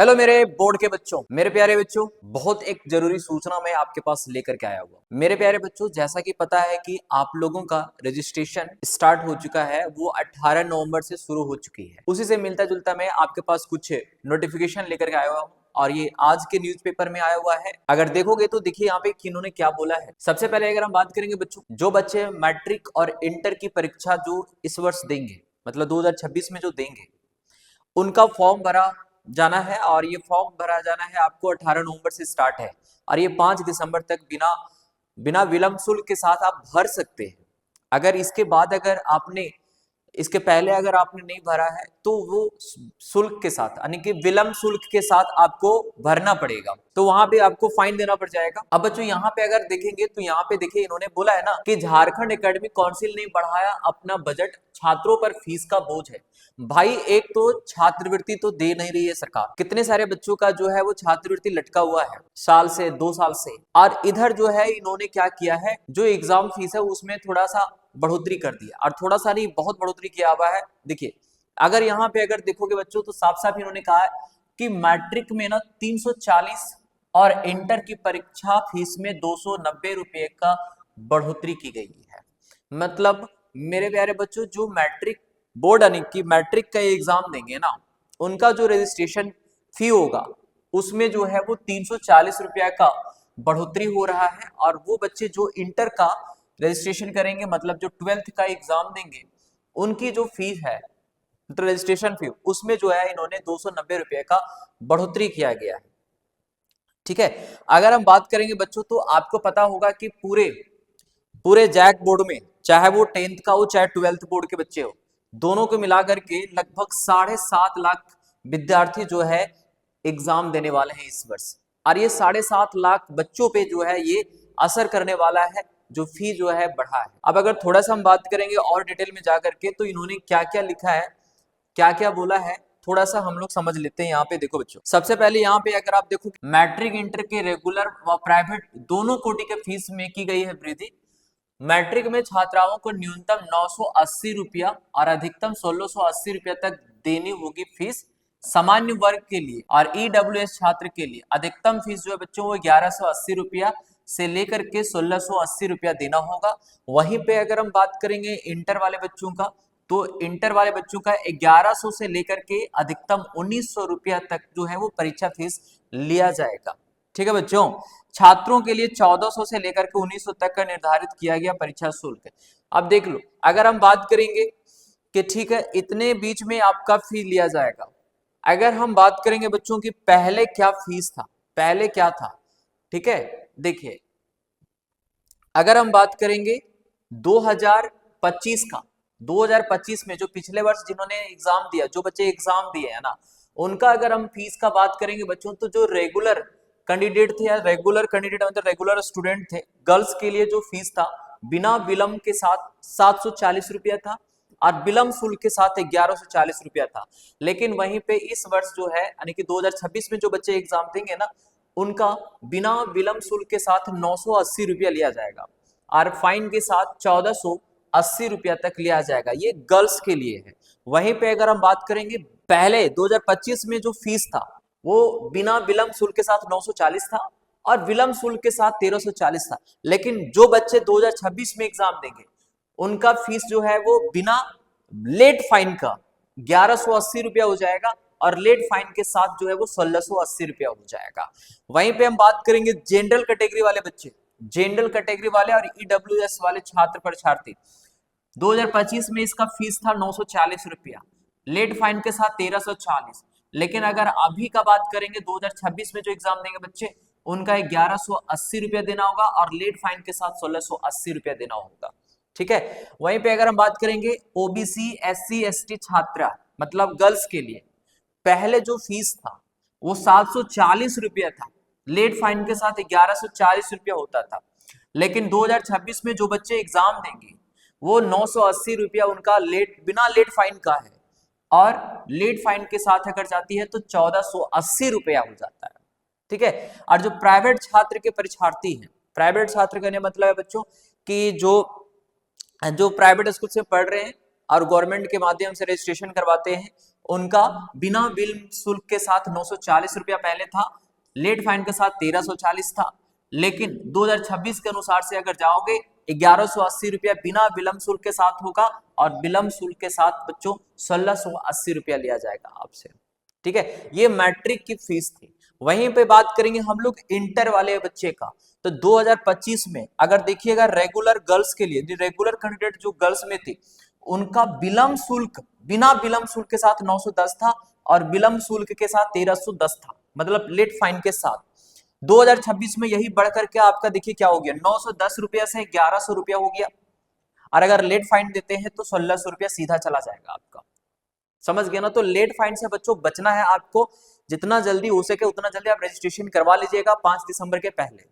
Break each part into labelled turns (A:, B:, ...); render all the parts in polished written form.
A: Hello मेरे board के बच्चों, मेरे प्यारे बच्चों, बहुत एक जरूरी सूचना मैं आपके पास लेकर के आया हुआ। मेरे प्यारे बच्चों, जैसा कि पता है कि आप लोगों का रजिस्ट्रेशन स्टार्ट हो चुका है, वो 18 नवंबर से शुरू हो चुकी है। उसी से मिलता जुलता मैं आपके पास कुछ नोटिफिकेशन लेकर के आया हुआ हूँ और ये आज के न्यूज़पेपर में आया हुआ है। अगर देखोगे तो देखिए यहाँ पे किन्होंने क्या बोला है। सबसे पहले अगर हम बात करेंगे बच्चों, जो बच्चे मैट्रिक और इंटर की परीक्षा जो इस वर्ष देंगे, मतलब 2026 में जो देंगे, उनका फॉर्म भरा जाना है और ये फॉर्म भरा जाना है आपको 18 नवंबर से स्टार्ट है और ये 5 दिसंबर तक बिना बिना विलंब शुल्क के साथ आप भर सकते हैं। अगर इसके बाद अगर आपने इसके पहले अगर आपने नहीं भरा है तो वो शुल्क के साथ यानी कि विलंब शुल्क के साथ आपको भरना पड़ेगा, तो वहां पे आपको फाइन देना पड़ जाएगा। अब बच्चों यहाँ पे अगर देखेंगे तो यहाँ पे देखिए इन्होंने बोला है ना कि झारखंड एकेडमिक काउंसिल ने बढ़ाया अपना बजट, छात्रों पर फीस का बोझ है। भाई एक तो छात्रवृत्ति तो दे नहीं रही है सरकार, कितने सारे बच्चों का जो है वो छात्रवृत्ति लटका हुआ है साल से 2 साल से। और इधर जो है इन्होंने क्या किया है, जो एग्जाम फीस है उसमें थोड़ा सा बढ़ोतरी कर दिया और थोड़ा सा नहीं बहुत बढ़ोतरी किया हुआ है। देखिए अगर यहाँ पे अगर देखोगे बच्चों तो साफ साफ इन्होंने कहा है कि मैट्रिक में ना 340 और इंटर की परीक्षा फीस में 290 रुपए का बढ़ोतरी की गई है। मतलब मेरे प्यारे बच्चों, जो मैट्रिक बोर्ड यानी कि मैट्रिक का एग्जाम देंगे ना, उनका जो रजिस्ट्रेशन फी होगा उसमें जो है वो 340 रुपया का बढ़ोतरी हो रहा है। और वो बच्चे जो इंटर का रजिस्ट्रेशन करेंगे, मतलब जो 12th का एग्जाम देंगे, उनकी जो फीस है रजिस्ट्रेशन फी, उसमें जो है इन्होंने 290 रुपए का बढ़ोतरी किया गया है। ठीक है, अगर हम बात करेंगे बच्चों तो आपको पता होगा कि पूरे पूरे जैक बोर्ड में, चाहे वो 10th का हो चाहे 12th बोर्ड के बच्चे हो, दोनों को मिलाकर के लगभग 7.5 लाख विद्यार्थी जो है एग्जाम देने वाले हैं इस वर्ष। और ये 7.5 लाख बच्चों पे जो है ये असर करने वाला है, जो फी जो है बढ़ा है। अब अगर थोड़ा सा हम बात करेंगे और डिटेल में जाकर के, तो इन्होंने क्या क्या लिखा है, क्या क्या बोला है, थोड़ा सा हम लोग समझ लेते हैं। यहाँ पे देखो बच्चों, सबसे पहले यहाँ पे अगर आप देखो, मैट्रिक इंटर के रेगुलर व प्राइवेट दोनों कोटि के फीस में की गई है वृद्धि। मैट्रिक में छात्राओं को न्यूनतम 980 रुपया और अधिकतम 1680 रुपया तक देनी होगी फीस सामान्य वर्ग के लिए। और ईडब्ल्यूएस छात्र के लिए अधिकतम फीस जो है बच्चों वो 1180 रुपया से लेकर के 1680 रुपया देना होगा। वहीं पे अगर हम बात करेंगे इंटर वाले बच्चों का, तो इंटर वाले बच्चों का 1100 से लेकर के अधिकतम 1900 रुपया तक जो है वो परीक्षा फीस लिया जाएगा। ठीक है बच्चों, छात्रों के लिए 1400 से लेकर के 1900 तक का निर्धारित किया गया परीक्षा शुल्क। अब देख लो, अगर हम बात करेंगे कि ठीक है इतने बीच में आपका फी लिया जाएगा, अगर हम बात करेंगे बच्चों की पहले क्या फीस था, पहले क्या था, ठीक है, देखिए अगर हम बात करेंगे 2025 का, 2025 में जो पिछले वर्ष जिन्होंने एग्जाम दिया, जो बच्चे एग्जाम दिए है ना, उनका अगर हम फीस का बात करेंगे बच्चों, तो जो रेगुलर कैंडिडेट थे या रेगुलर कैंडिडेट मतलब रेगुलर स्टूडेंट थे, गर्ल्स के लिए जो फीस था बिना विलंब के साथ 740 रुपया था और विलंब शुल्क के साथ 1140 रुपया था। लेकिन वहीं पे इस वर्ष जो है यानी कि 2026 में जो बच्चे एग्जाम देंगे ना, उनका बिना विलंब शुल्क के साथ 980 रुपया लिया जाएगा और फाइन के साथ 1480 रुपया तक लिया जाएगा। ये गर्ल्स के लिए है। वहीं पे अगर हम बात करेंगे पहले 2025 में जो फीस था वो बिना विलंब शुल्क के साथ 940 था और विलंब शुल्क के साथ 1340 था। लेकिन जो बच्चे 2026 में एग्जाम देंगे उनका फीस जो है वो बिना लेट फाइन का 1180 रुपया हो जाएगा और लेट फाइन के साथ जो है वो 1680 रुपया हो जाएगा। वहीं पे हम बात करेंगे जनरल कैटेगरी वाले बच्चे, जनरल कैटेगरी वाले और ईडब्ल्यूएस वाले छात्र परीक्षार्थी, 2025 में इसका फीस था 940 रुपया, लेट फाइन के साथ 1340। लेकिन अगर अभी का बात करेंगे 2026 में जो एग्जाम देंगे बच्चे, उनका 1180 रुपया देना होगा और लेट फाइन के साथ 1680 रुपया देना होगा। ठीक है, वहीं पे अगर हम बात करेंगे ओबीसी एससी एसटी छात्रा मतलब गर्ल्स के लिए, पहले जो फीस था वो 740 रुपया था, लेट फाइन के साथ 1140 रुपया होता था। लेकिन 2026 में जो बच्चे एग्जाम देंगे वो 980 रुपया उनका लेट बिना लेट फाइन का है और लेट फाइन के साथ अगर जाती है तो 1480 रुपया हो जाता है। ठीक है, और जो प्राइवेट छात्र के परीक्षार्थी हैं, प्राइवेट छात्र कहने मतलब है बच्चों कि जो प्राइवेट स्कूल से पढ़ रहे हैं और गवर्नमेंट के माध्यम से रजिस्ट्रेशन करवाते हैं, उनका बिना बिल शुल्क के साथ 940 रुपया पहले था, लेट फाइन के साथ 1340 था, लेकिन 2026 के अनुसार से अगर जाओगे 1180 रुपया बिना विलंब शुल्क के साथ होगा और विलंब शुल्क के साथ बच्चों 1680 रुपया लिया जाएगा आपसे। ठीक है, ये मैट्रिक की फीस थी। वहीं पे बात करेंगे हम लोग इंटर वाले बच्चे का, तो 2025 में अगर देखिएगा रेगुलर गर्ल्स के लिए, रेगुलर कैंडिडेट जो गर्ल्स में थी उनका विलंब शुल्क बिना विलंब शुल्क के साथ 910 था और विलंब शुल्क के साथ 1310 था, मतलब लेट फाइन के साथ। 2026 में यही बढ़कर के आपका देखिए क्या हो गया, 910 रुपया से 1100 रुपया हो गया, और अगर लेट फाइन देते हैं तो 1600 रुपया सीधा चला जाएगा आपका। समझ गए ना? तो लेट फाइन से बच्चों बचना है आपको, जितना जल्दी हो सके उतना जल्दी आप रजिस्ट्रेशन करवा लीजिएगा 5 दिसंबर के पहले।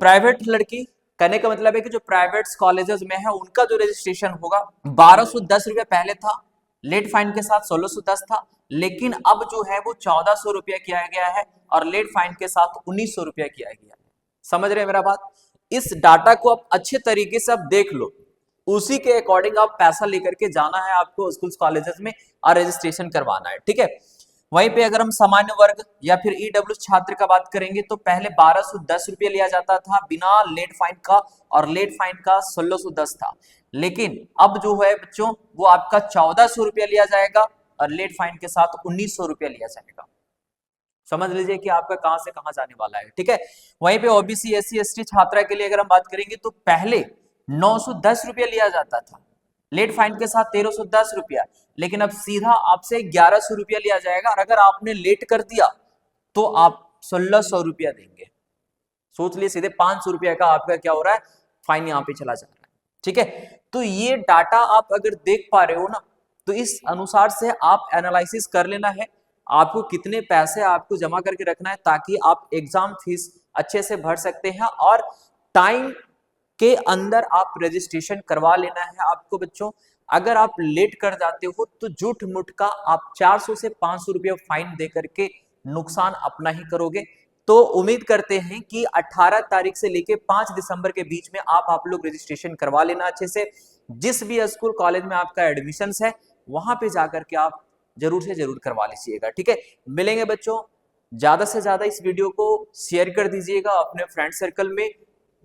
A: प्राइवेट लड़की, कहने का मतलब है कि जो प्राइवेट कॉलेजेस में है उनका जो रजिस्ट्रेशन होगा 1210 रुपया पहले था, लेट फाइन के साथ 1610 था, लेकिन अब जो है वो 1400 रुपया किया गया है और लेट फाइन के साथ 1900 रुपया किया गया है। समझ रहे हैं मेरा बात? इस डाटा को आप अच्छे तरीके से आप देख लो, उसी के अकॉर्डिंग आप पैसा लेकर के जाना है आपको स्कूल कॉलेजेस में और रजिस्ट्रेशन करवाना है। ठीक है, वहीं पे अगर हम सामान्य वर्ग या फिर ईडब्ल्यू छात्र का बात करेंगे तो पहले 1210 रुपया लिया जाता था बिना लेट फाइन का, और लेट फाइन का 1610 था, लेकिन अब जो है बच्चों वो आपका 1400 रुपया लिया जाएगा और लेट फाइन के साथ 1900 रुपया लिया जाएगा। समझ लीजिए कि आपका कहां से कहां जाने वाला है। ठीक है, वहीं पे ओबीसी एससी एसटी छात्रा के लिए अगर हम बात करेंगे तो पहले 910 रुपया लिया जाता था, लेट फाइन के साथ 1310 रुपया, लेकिन अब सीधा आपसे 1100 रुपया लिया जाएगा, और अगर आपने लेट कर दिया तो आप 1600 रुपया देंगे। सोच लिए सीधे 500 रुपया का आपका क्या हो रहा है, फाइन यहाँ पे चला जा रहा है। ठीक है, तो ये डाटा आप अगर देख पा रहे हो ना, तो इस अनुसार से आप एनालिसिस कर लेना है आपको कितने पैसे आपको जमा करके रखना है, ताकि आप एग्जाम फीस अच्छे से भर सकते हैं और टाइम के अंदर आप रजिस्ट्रेशन करवा लेना है आपको बच्चों। अगर आप लेट कर जाते हो तो झूठ मूठ का आप 400 से 500 रुपया फाइन दे करके नुकसान अपना ही करोगे। तो उम्मीद करते हैं कि 18 तारीख से लेके 5 दिसंबर के बीच में आप लोग रजिस्ट्रेशन करवा लेना अच्छे से। जिस भी स्कूल कॉलेज में आपका एडमिशन है वहां पे जाकर के आप जरूर से जरूर करवा लीजिएगा। ठीक है, मिलेंगे बच्चों, ज्यादा से ज्यादा इस वीडियो को शेयर कर दीजिएगा अपने फ्रेंड सर्कल में।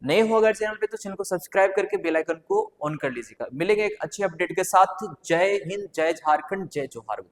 A: नए हो अगर चैनल पे तो चैनल को सब्सक्राइब करके बेल आइकन को ऑन कर लीजिएगा। मिलेंगे एक अच्छे अपडेट के साथ। जय हिंद, जय झारखंड, जय जोहार बच्चों।